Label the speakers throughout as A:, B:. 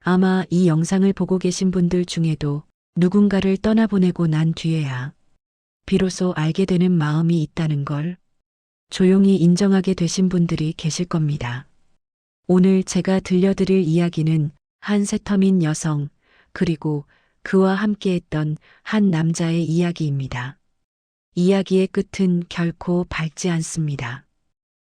A: 아마 이 영상을 보고 계신 분들 중에도 누군가를 떠나보내고 난 뒤에야 비로소 알게 되는 마음이 있다는 걸 조용히 인정하게 되신 분들이 계실 겁니다. 오늘 제가 들려드릴 이야기는 한 새터민 여성, 그리고 그와 함께했던 한 남자의 이야기입니다. 이야기의 끝은 결코 밝지 않습니다.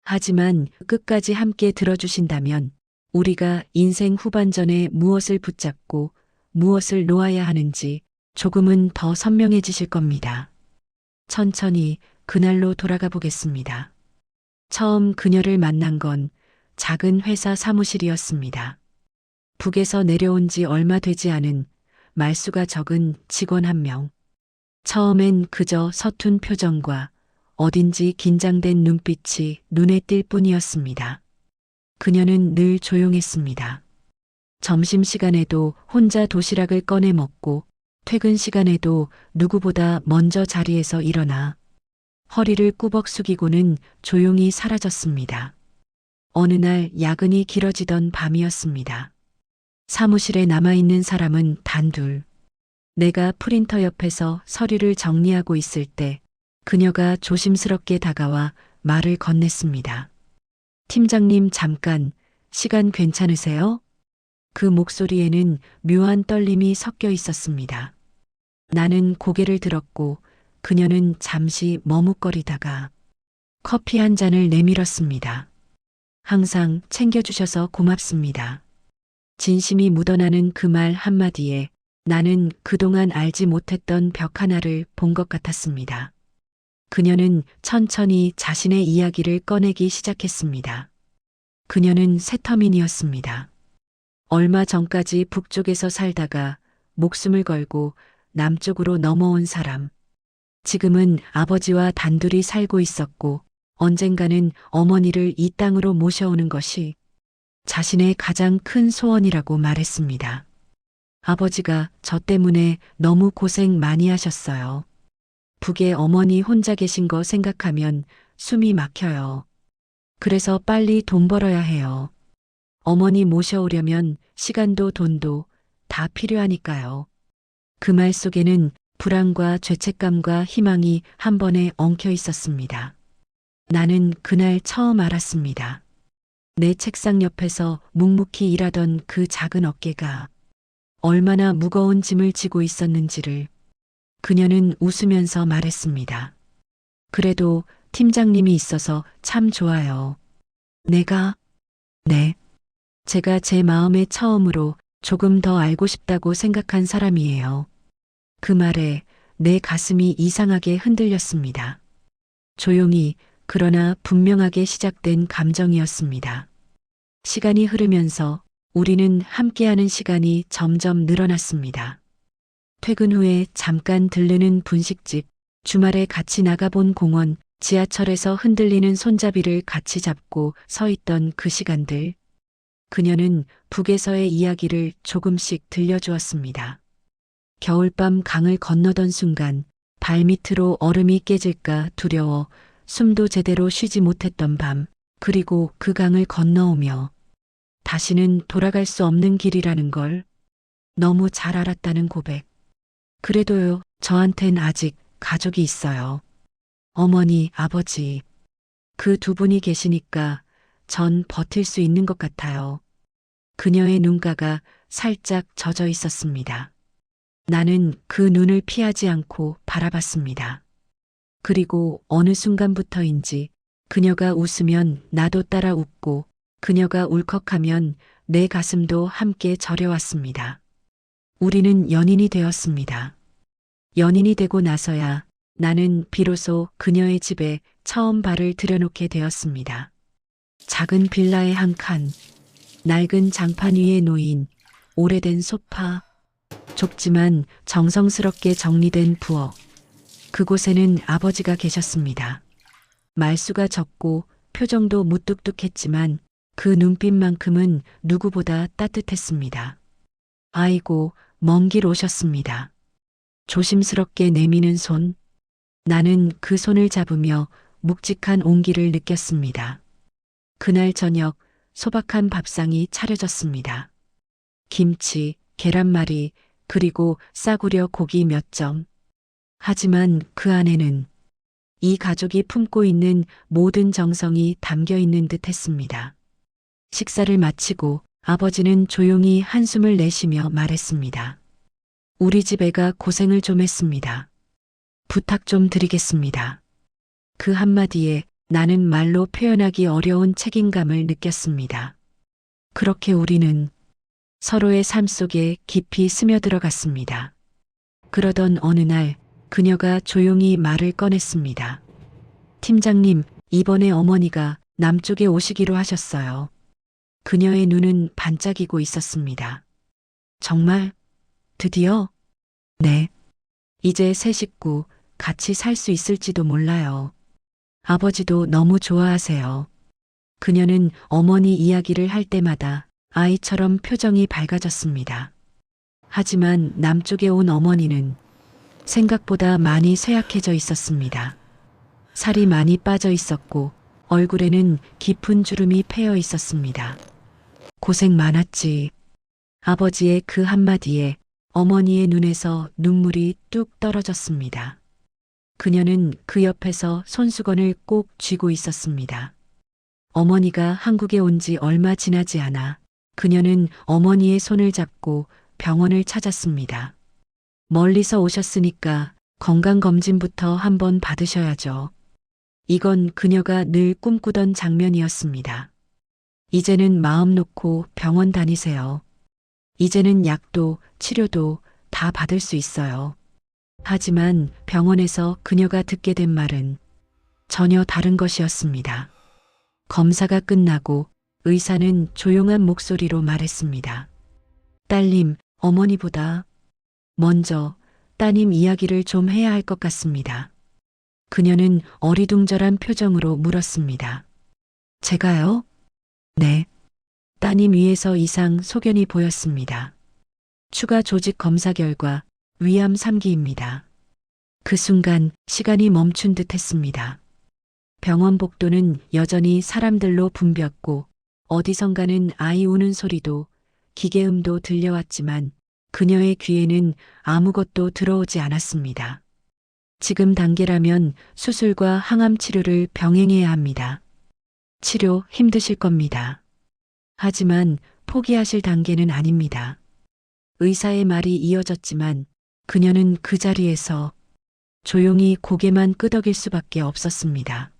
A: 하지만 끝까지 함께 들어주신다면 우리가 인생 후반전에 무엇을 붙잡고 무엇을 놓아야 하는지 조금은 더 선명해지실 겁니다. 천천히 그날로 돌아가 보겠습니다. 처음 그녀를 만난 건 작은 회사 사무실이었습니다. 북에서 내려온 지 얼마 되지 않은 말수가 적은 직원 한 명. 처음엔 그저 서툰 표정과 어딘지 긴장된 눈빛이 눈에 띌 뿐이었습니다. 그녀는 늘 조용했습니다. 점심시간에도 혼자 도시락을 꺼내 먹고 퇴근 시간에도 누구보다 먼저 자리에서 일어나 허리를 꾸벅 숙이고는 조용히 사라졌습니다. 어느 날 야근이 길어지던 밤이었습니다. 사무실에 남아있는 사람은 단둘. 내가 프린터 옆에서 서류를 정리하고 있을 때 그녀가 조심스럽게 다가와 말을 건넸습니다. 팀장님 잠깐, 시간 괜찮으세요? 그 목소리에는 묘한 떨림이 섞여 있었습니다. 나는 고개를 들었고 그녀는 잠시 머뭇거리다가 커피 한 잔을 내밀었습니다. 항상 챙겨주셔서 고맙습니다. 진심이 묻어나는 그 말 한마디에 나는 그동안 알지 못했던 벽 하나를 본 것 같았습니다. 그녀는 천천히 자신의 이야기를 꺼내기 시작했습니다. 그녀는 새터민이었습니다. 얼마 전까지 북쪽에서 살다가 목숨을 걸고 남쪽으로 넘어온 사람. 지금은 아버지와 단둘이 살고 있었고 언젠가는 어머니를 이 땅으로 모셔오는 것이 자신의 가장 큰 소원이라고 말했습니다. 아버지가 저 때문에 너무 고생 많이 하셨어요. 북에 어머니 혼자 계신 거 생각하면 숨이 막혀요. 그래서 빨리 돈 벌어야 해요. 어머니 모셔오려면 시간도 돈도 다 필요하니까요. 그 말 속에는 불안과 죄책감과 희망이 한 번에 엉켜 있었습니다. 나는 그날 처음 알았습니다. 내 책상 옆에서 묵묵히 일하던 그 작은 어깨가 얼마나 무거운 짐을 지고 있었는지를. 그녀는 웃으면서 말했습니다. 그래도 팀장님이 있어서 참 좋아요. 내가? 네. 제가 제 마음에 처음으로 조금 더 알고 싶다고 생각한 사람이에요. 그 말에 내 가슴이 이상하게 흔들렸습니다. 조용히 그러나 분명하게 시작된 감정이었습니다. 시간이 흐르면서 우리는 함께하는 시간이 점점 늘어났습니다. 퇴근 후에 잠깐 들르는 분식집, 주말에 같이 나가본 공원, 지하철에서 흔들리는 손잡이를 같이 잡고 서 있던 그 시간들. 그녀는 북에서의 이야기를 조금씩 들려주었습니다. 겨울밤 강을 건너던 순간 발밑으로 얼음이 깨질까 두려워 숨도 제대로 쉬지 못했던 밤, 그리고 그 강을 건너오며 다시는 돌아갈 수 없는 길이라는 걸 너무 잘 알았다는 고백. 그래도요, 저한텐 아직 가족이 있어요. 어머니, 아버지. 그 두 분이 계시니까 전 버틸 수 있는 것 같아요. 그녀의 눈가가 살짝 젖어 있었습니다. 나는 그 눈을 피하지 않고 바라봤습니다. 그리고 어느 순간부터인지 그녀가 웃으면 나도 따라 웃고 그녀가 울컥하면 내 가슴도 함께 저려왔습니다. 우리는 연인이 되었습니다. 연인이 되고 나서야 나는 비로소 그녀의 집에 처음 발을 들여놓게 되었습니다. 작은 빌라의 한 칸, 낡은 장판 위에 놓인 오래된 소파, 좁지만 정성스럽게 정리된 부엌. 그곳에는 아버지가 계셨습니다. 말수가 적고 표정도 무뚝뚝했지만 그 눈빛만큼은 누구보다 따뜻했습니다. 아이고, 먼 길 오셨습니다. 조심스럽게 내미는 손. 나는 그 손을 잡으며 묵직한 온기를 느꼈습니다. 그날 저녁 소박한 밥상이 차려졌습니다. 김치, 계란말이, 그리고 싸구려 고기 몇 점. 하지만 그 안에는 이 가족이 품고 있는 모든 정성이 담겨 있는 듯 했습니다. 식사를 마치고 아버지는 조용히 한숨을 내쉬며 말했습니다. 우리 집 애가 고생을 좀 했습니다. 부탁 좀 드리겠습니다. 그 한마디에 나는 말로 표현하기 어려운 책임감을 느꼈습니다. 그렇게 우리는 서로의 삶 속에 깊이 스며들어갔습니다. 그러던 어느 날 그녀가 조용히 말을 꺼냈습니다. 팀장님, 이번에 어머니가 남쪽에 오시기로 하셨어요. 그녀의 눈은 반짝이고 있었습니다. 정말? 드디어? 네. 이제 새 식구 같이 살 수 있을지도 몰라요. 아버지도 너무 좋아하세요. 그녀는 어머니 이야기를 할 때마다 아이처럼 표정이 밝아졌습니다. 하지만 남쪽에 온 어머니는 생각보다 많이 쇠약해져 있었습니다. 살이 많이 빠져 있었고 얼굴에는 깊은 주름이 패여 있었습니다. 고생 많았지. 아버지의 그 한마디에 어머니의 눈에서 눈물이 뚝 떨어졌습니다. 그녀는 그 옆에서 손수건을 꼭 쥐고 있었습니다. 어머니가 한국에 온 지 얼마 지나지 않아 그녀는 어머니의 손을 잡고 병원을 찾았습니다. 멀리서 오셨으니까 건강검진부터 한번 받으셔야죠. 이건 그녀가 늘 꿈꾸던 장면이었습니다. 이제는 마음 놓고 병원 다니세요. 이제는 약도 치료도 다 받을 수 있어요. 하지만 병원에서 그녀가 듣게 된 말은 전혀 다른 것이었습니다. 검사가 끝나고 의사는 조용한 목소리로 말했습니다. 딸님, 어머니보다 먼저 따님 이야기를 좀 해야 할 것 같습니다. 그녀는 어리둥절한 표정으로 물었습니다. 제가요? 네. 따님 위에서 이상 소견이 보였습니다. 추가 조직 검사 결과 위암 3기입니다. 그 순간 시간이 멈춘 듯 했습니다. 병원 복도는 여전히 사람들로 붐볐고 어디선가는 아이 우는 소리도 기계음도 들려왔지만 그녀의 귀에는 아무것도 들어오지 않았습니다. 지금 단계라면 수술과 항암 치료를 병행해야 합니다. 치료 힘드실 겁니다. 하지만 포기하실 단계는 아닙니다. 의사의 말이 이어졌지만 그녀는 그 자리에서 조용히 고개만 끄덕일 수밖에 없었습니다.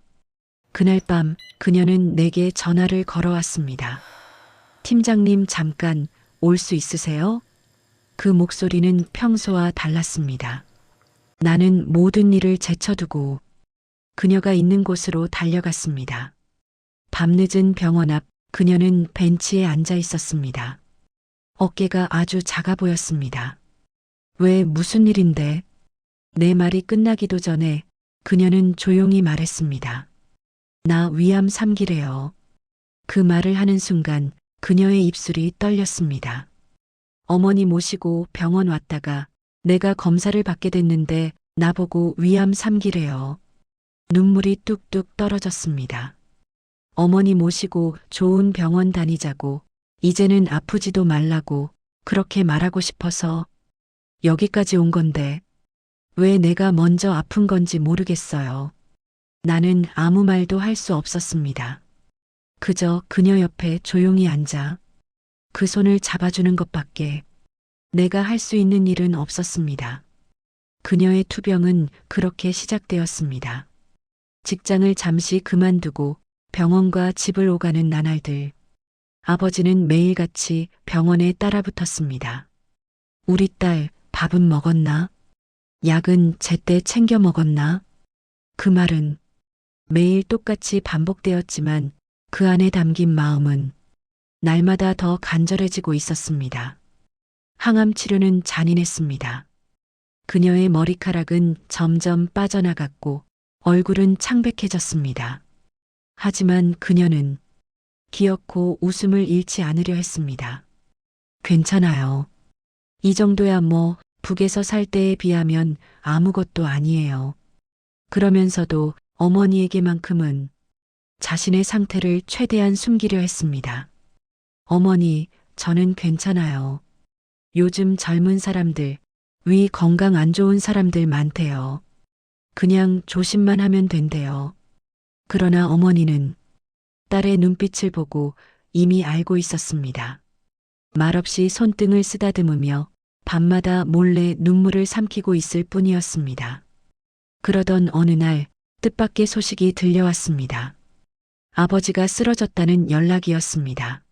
A: 그날 밤 그녀는 내게 전화를 걸어왔습니다. 팀장님 잠깐 올 수 있으세요? 그 목소리는 평소와 달랐습니다. 나는 모든 일을 제쳐두고 그녀가 있는 곳으로 달려갔습니다. 밤늦은 병원 앞 그녀는 벤치에 앉아 있었습니다. 어깨가 아주 작아 보였습니다. 왜 무슨 일인데? 내 말이 끝나기도 전에 그녀는 조용히 말했습니다. 나 위암 3기래요. 그 말을 하는 순간 그녀의 입술이 떨렸습니다. 어머니 모시고 병원 왔다가 내가 검사를 받게 됐는데 나보고 위암 3기래요. 눈물이 뚝뚝 떨어졌습니다. 어머니 모시고 좋은 병원 다니자고 이제는 아프지도 말라고 그렇게 말하고 싶어서 여기까지 온 건데 왜 내가 먼저 아픈 건지 모르겠어요. 나는 아무 말도 할 수 없었습니다. 그저 그녀 옆에 조용히 앉아 그 손을 잡아주는 것밖에 내가 할 수 있는 일은 없었습니다. 그녀의 투병은 그렇게 시작되었습니다. 직장을 잠시 그만두고 병원과 집을 오가는 나날들. 아버지는 매일같이 병원에 따라붙었습니다. 우리 딸 밥은 먹었나? 약은 제때 챙겨 먹었나? 그 말은 매일 똑같이 반복되었지만 그 안에 담긴 마음은 날마다 더 간절해지고 있었습니다. 항암 치료는 잔인했습니다. 그녀의 머리카락은 점점 빠져나갔고 얼굴은 창백해졌습니다. 하지만 그녀는 기어코 웃음을 잃지 않으려 했습니다. 괜찮아요. 이 정도야 뭐 북에서 살 때에 비하면 아무것도 아니에요. 그러면서도 어머니에게만큼은 자신의 상태를 최대한 숨기려 했습니다. 어머니, 저는 괜찮아요. 요즘 젊은 사람들, 위 건강 안 좋은 사람들 많대요. 그냥 조심만 하면 된대요. 그러나 어머니는 딸의 눈빛을 보고 이미 알고 있었습니다. 말없이 손등을 쓰다듬으며 밤마다 몰래 눈물을 삼키고 있을 뿐이었습니다. 그러던 어느 날 뜻밖의 소식이 들려왔습니다. 아버지가 쓰러졌다는 연락이었습니다.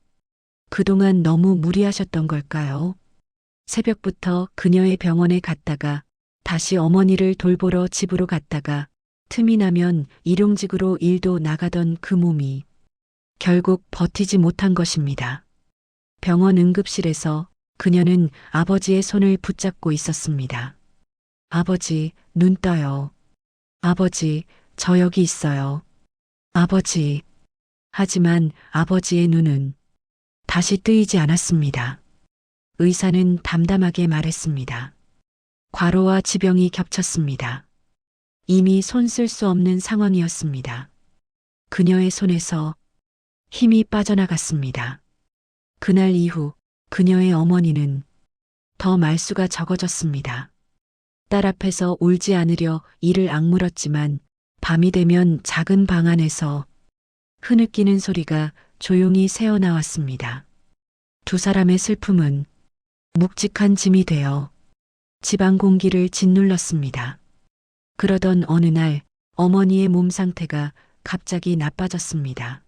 A: 그동안 너무 무리하셨던 걸까요? 새벽부터 그녀의 병원에 갔다가 다시 어머니를 돌보러 집으로 갔다가 틈이 나면 일용직으로 일도 나가던 그 몸이 결국 버티지 못한 것입니다. 병원 응급실에서 그녀는 아버지의 손을 붙잡고 있었습니다. 아버지, 눈 떠요. 아버지, 저 여기 있어요. 아버지. 하지만 아버지의 눈은 다시 뜨이지 않았습니다. 의사는 담담하게 말했습니다. 과로와 지병이 겹쳤습니다. 이미 손 쓸 수 없는 상황이었습니다. 그녀의 손에서 힘이 빠져나갔습니다. 그날 이후 그녀의 어머니는 더 말수가 적어졌습니다. 딸 앞에서 울지 않으려 이를 악물었지만 밤이 되면 작은 방 안에서 흐느끼는 소리가 조용히 새어나왔습니다. 두 사람의 슬픔은 묵직한 짐이 되어 집안 공기를 짓눌렀습니다. 그러던 어느 날 어머니의 몸 상태가 갑자기 나빠졌습니다.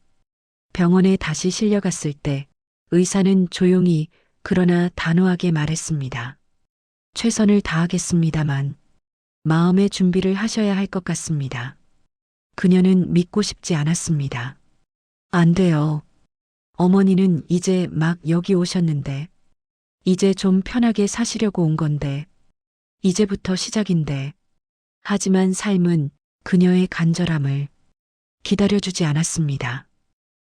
A: 병원에 다시 실려갔을 때 의사는 조용히 그러나 단호하게 말했습니다. 최선을 다하겠습니다만 마음의 준비를 하셔야 할 것 같습니다. 그녀는 믿고 싶지 않았습니다. 안 돼요. 어머니는 이제 막 여기 오셨는데, 이제 좀 편하게 사시려고 온 건데, 이제부터 시작인데. 하지만 삶은 그녀의 간절함을 기다려주지 않았습니다.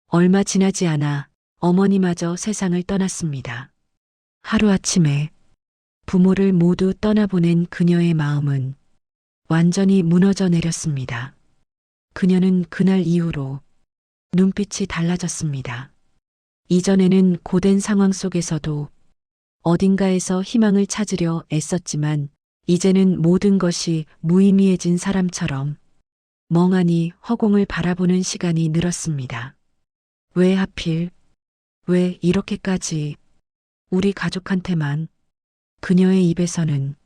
A: 얼마 지나지 않아 어머니마저 세상을 떠났습니다. 하루아침에 부모를 모두 떠나보낸 그녀의 마음은 완전히 무너져 내렸습니다. 그녀는 그날 이후로 눈빛이 달라졌습니다. 이전에는 고된 상황 속에서도 어딘가에서 희망을 찾으려 애썼지만 이제는 모든 것이 무의미해진 사람처럼 멍하니 허공을 바라보는 시간이 늘었습니다. 왜 하필, 왜 이렇게까지 우리 가족한테만. 그녀의 입에서는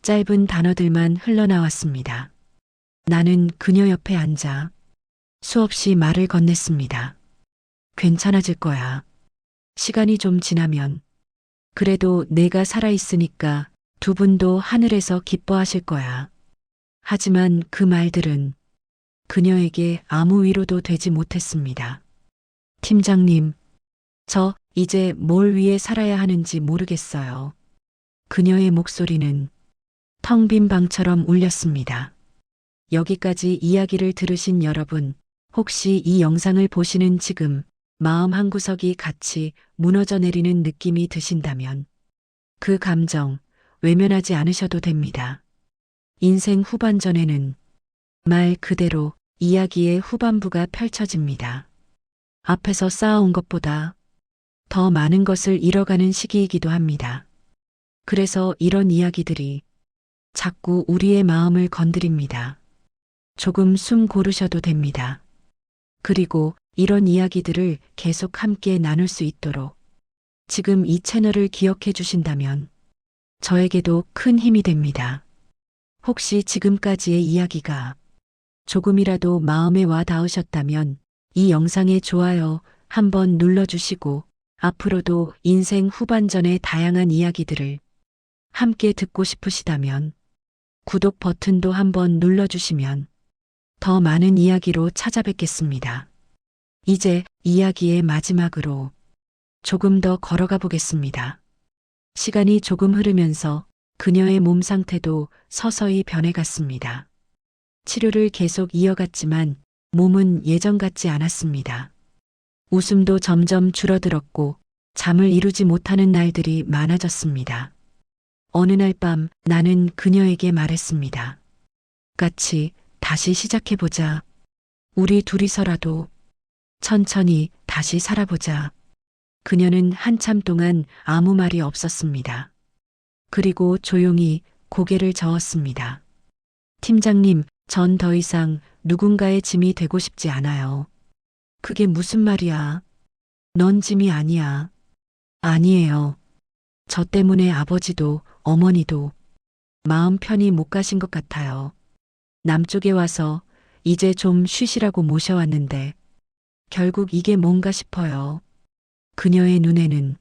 A: 짧은 단어들만 흘러나왔습니다. 나는 그녀 옆에 앉아 수없이 말을 건넸습니다. 괜찮아질 거야. 시간이 좀 지나면. 그래도 내가 살아있으니까 두 분도 하늘에서 기뻐하실 거야. 하지만 그 말들은 그녀에게 아무 위로도 되지 못했습니다. 팀장님, 저 이제 뭘 위해 살아야 하는지 모르겠어요. 그녀의 목소리는 텅 빈 방처럼 울렸습니다. 여기까지 이야기를 들으신 여러분, 혹시 이 영상을 보시는 지금 마음 한구석이 같이 무너져 내리는 느낌이 드신다면 그 감정 외면하지 않으셔도 됩니다. 인생 후반전에는 말 그대로 이야기의 후반부가 펼쳐집니다. 앞에서 쌓아온 것보다 더 많은 것을 잃어가는 시기이기도 합니다. 그래서 이런 이야기들이 자꾸 우리의 마음을 건드립니다. 조금 숨 고르셔도 됩니다. 그리고 이런 이야기들을 계속 함께 나눌 수 있도록 지금 이 채널을 기억해 주신다면 저에게도 큰 힘이 됩니다. 혹시 지금까지의 이야기가 조금이라도 마음에 와 닿으셨다면 이 영상에 좋아요 한번 눌러주시고 앞으로도 인생 후반전의 다양한 이야기들을 함께 듣고 싶으시다면 구독 버튼도 한번 눌러주시면 더 많은 이야기로 찾아뵙겠습니다. 이제 이야기의 마지막으로 조금 더 걸어가 보겠습니다. 시간이 조금 흐르면서 그녀의 몸 상태도 서서히 변해갔습니다. 치료를 계속 이어갔지만 몸은 예전 같지 않았습니다. 웃음도 점점 줄어들었고 잠을 이루지 못하는 날들이 많아졌습니다. 어느 날 밤 나는 그녀에게 말했습니다. 같이 다시 시작해보자. 우리 둘이서라도 천천히 다시 살아보자. 그녀는 한참 동안 아무 말이 없었습니다. 그리고 조용히 고개를 저었습니다. 팀장님, 전 더 이상 누군가의 짐이 되고 싶지 않아요. 그게 무슨 말이야? 넌 짐이 아니야. 아니에요. 저 때문에 아버지도 어머니도 마음 편히 못 가신 것 같아요. 남쪽에 와서 이제 좀 쉬시라고 모셔왔는데 결국 이게 뭔가 싶어요. 그녀의 눈에는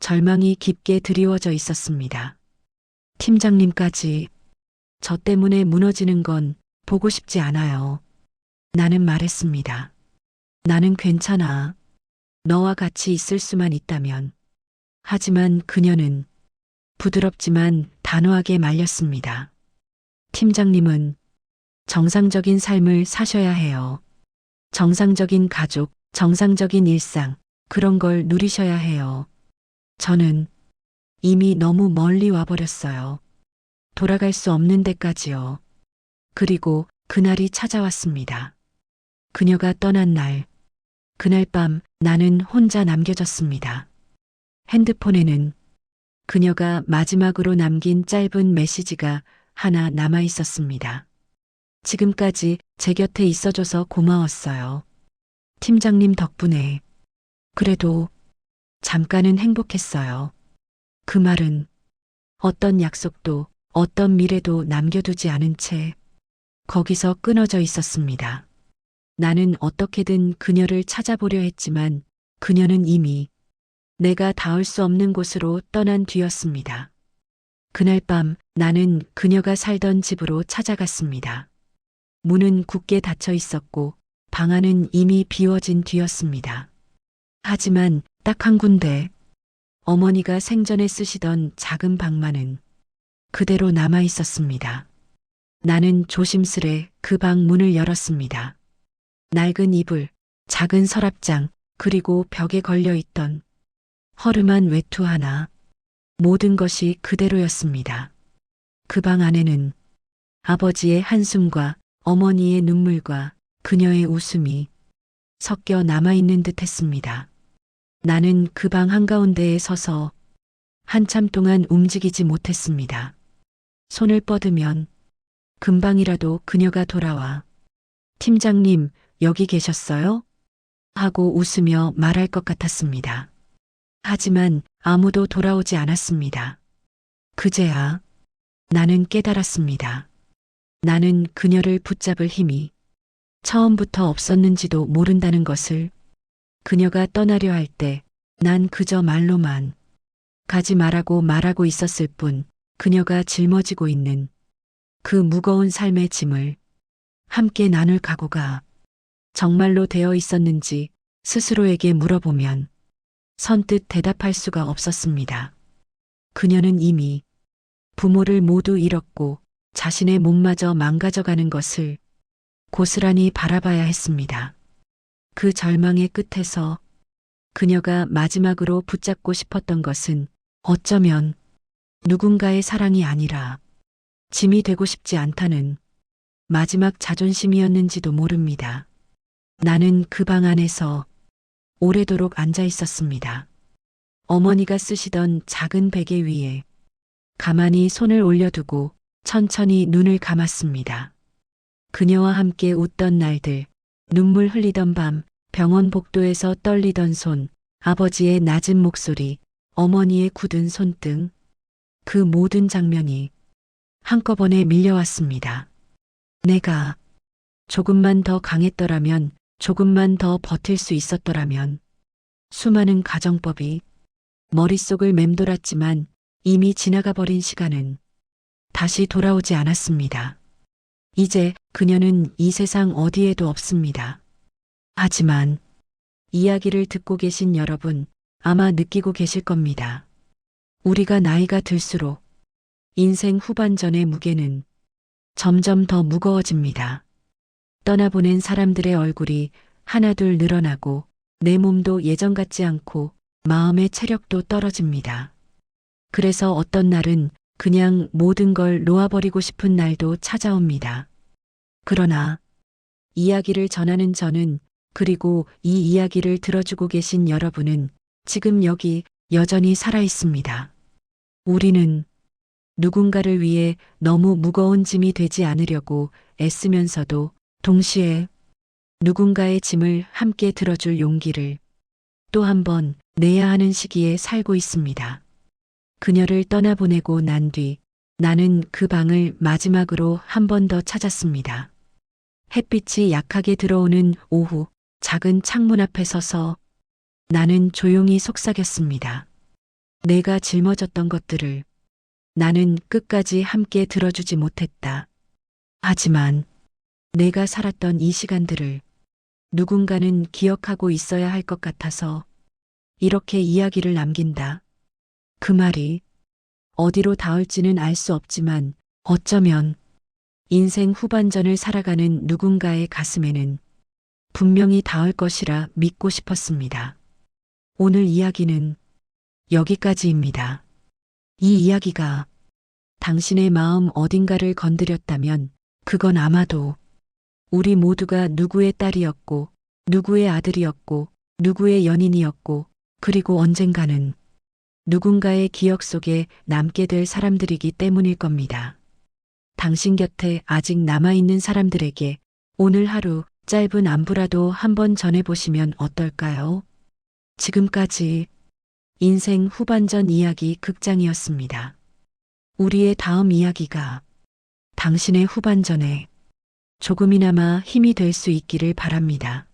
A: 절망이 깊게 드리워져 있었습니다. 팀장님까지 저 때문에 무너지는 건 보고 싶지 않아요. 나는 말했습니다. 나는 괜찮아. 너와 같이 있을 수만 있다면. 하지만 그녀는 부드럽지만 단호하게 말렸습니다. 팀장님은 정상적인 삶을 사셔야 해요. 정상적인 가족, 정상적인 일상, 그런 걸 누리셔야 해요. 저는 이미 너무 멀리 와버렸어요. 돌아갈 수 없는 데까지요. 그리고 그날이 찾아왔습니다. 그녀가 떠난 날, 그날 밤 나는 혼자 남겨졌습니다. 핸드폰에는 그녀가 마지막으로 남긴 짧은 메시지가 하나 남아 있었습니다. 지금까지 제 곁에 있어줘서 고마웠어요. 팀장님 덕분에. 그래도 잠깐은 행복했어요. 그 말은 어떤 약속도 어떤 미래도 남겨두지 않은 채 거기서 끊어져 있었습니다. 나는 어떻게든 그녀를 찾아보려 했지만 그녀는 이미 내가 닿을 수 없는 곳으로 떠난 뒤였습니다. 그날 밤 나는 그녀가 살던 집으로 찾아갔습니다. 문은 굳게 닫혀 있었고 방 안은 이미 비워진 뒤였습니다. 하지만 딱 한 군데 어머니가 생전에 쓰시던 작은 방만은 그대로 남아 있었습니다. 나는 조심스레 그 방 문을 열었습니다. 낡은 이불, 작은 서랍장, 그리고 벽에 걸려 있던 허름한 외투 하나, 모든 것이 그대로였습니다. 그 방 안에는 아버지의 한숨과 어머니의 눈물과 그녀의 웃음이 섞여 남아있는 듯 했습니다. 나는 그 방 한가운데에 서서 한참 동안 움직이지 못했습니다. 손을 뻗으면 금방이라도 그녀가 돌아와 팀장님, 여기 계셨어요? 하고 웃으며 말할 것 같았습니다. 하지만 아무도 돌아오지 않았습니다. 그제야 나는 깨달았습니다. 나는 그녀를 붙잡을 힘이 처음부터 없었는지도 모른다는 것을. 그녀가 떠나려 할 때 난 그저 말로만 가지 말라고 있었을 뿐 그녀가 짊어지고 있는 그 무거운 삶의 짐을 함께 나눌 각오가 정말로 되어 있었는지 스스로에게 물어보면 선뜻 대답할 수가 없었습니다. 그녀는 이미 부모를 모두 잃었고 자신의 몸마저 망가져가는 것을 고스란히 바라봐야 했습니다. 그 절망의 끝에서 그녀가 마지막으로 붙잡고 싶었던 것은 어쩌면 누군가의 사랑이 아니라 짐이 되고 싶지 않다는 마지막 자존심이었는지도 모릅니다. 나는 그 방 안에서 오래도록 앉아 있었습니다. 어머니가 쓰시던 작은 베개 위에 가만히 손을 올려두고 천천히 눈을 감았습니다. 그녀와 함께 웃던 날들, 눈물 흘리던 밤, 병원 복도에서 떨리던 손, 아버지의 낮은 목소리, 어머니의 굳은 손등, 그 모든 장면이 한꺼번에 밀려왔습니다. 내가 조금만 더 강했더라면, 조금만 더 버틸 수 있었더라면, 수많은 가정법이 머릿속을 맴돌았지만 이미 지나가 버린 시간은 다시 돌아오지 않았습니다. 이제 그녀는 이 세상 어디에도 없습니다. 하지만 이야기를 듣고 계신 여러분 아마 느끼고 계실 겁니다. 우리가 나이가 들수록 인생 후반전의 무게는 점점 더 무거워집니다. 떠나보낸 사람들의 얼굴이 하나둘 늘어나고 내 몸도 예전 같지 않고 마음의 체력도 떨어집니다. 그래서 어떤 날은 그냥 모든 걸 놓아버리고 싶은 날도 찾아옵니다. 그러나 이야기를 전하는 저는, 그리고 이 이야기를 들어주고 계신 여러분은 지금 여기 여전히 살아 있습니다. 우리는 누군가를 위해 너무 무거운 짐이 되지 않으려고 애쓰면서도 동시에 누군가의 짐을 함께 들어줄 용기를 또 한 번 내야 하는 시기에 살고 있습니다. 그녀를 떠나보내고 난 뒤 나는 그 방을 마지막으로 한 번 더 찾았습니다. 햇빛이 약하게 들어오는 오후 작은 창문 앞에 서서 나는 조용히 속삭였습니다. 내가 짊어졌던 것들을 나는 끝까지 함께 들어주지 못했다. 하지만 내가 살았던 이 시간들을 누군가는 기억하고 있어야 할 것 같아서 이렇게 이야기를 남긴다. 그 말이 어디로 닿을지는 알 수 없지만 어쩌면 인생 후반전을 살아가는 누군가의 가슴에는 분명히 닿을 것이라 믿고 싶었습니다. 오늘 이야기는 여기까지입니다. 이 이야기가 당신의 마음 어딘가를 건드렸다면 그건 아마도 우리 모두가 누구의 딸이었고 누구의 아들이었고 누구의 연인이었고 그리고 언젠가는 누군가의 기억 속에 남게 될 사람들이기 때문일 겁니다. 당신 곁에 아직 남아있는 사람들에게 오늘 하루 짧은 안부라도 한번 전해보시면 어떨까요? 지금까지 인생 후반전 이야기 극장이었습니다. 우리의 다음 이야기가 당신의 후반전에 조금이나마 힘이 될 수 있기를 바랍니다.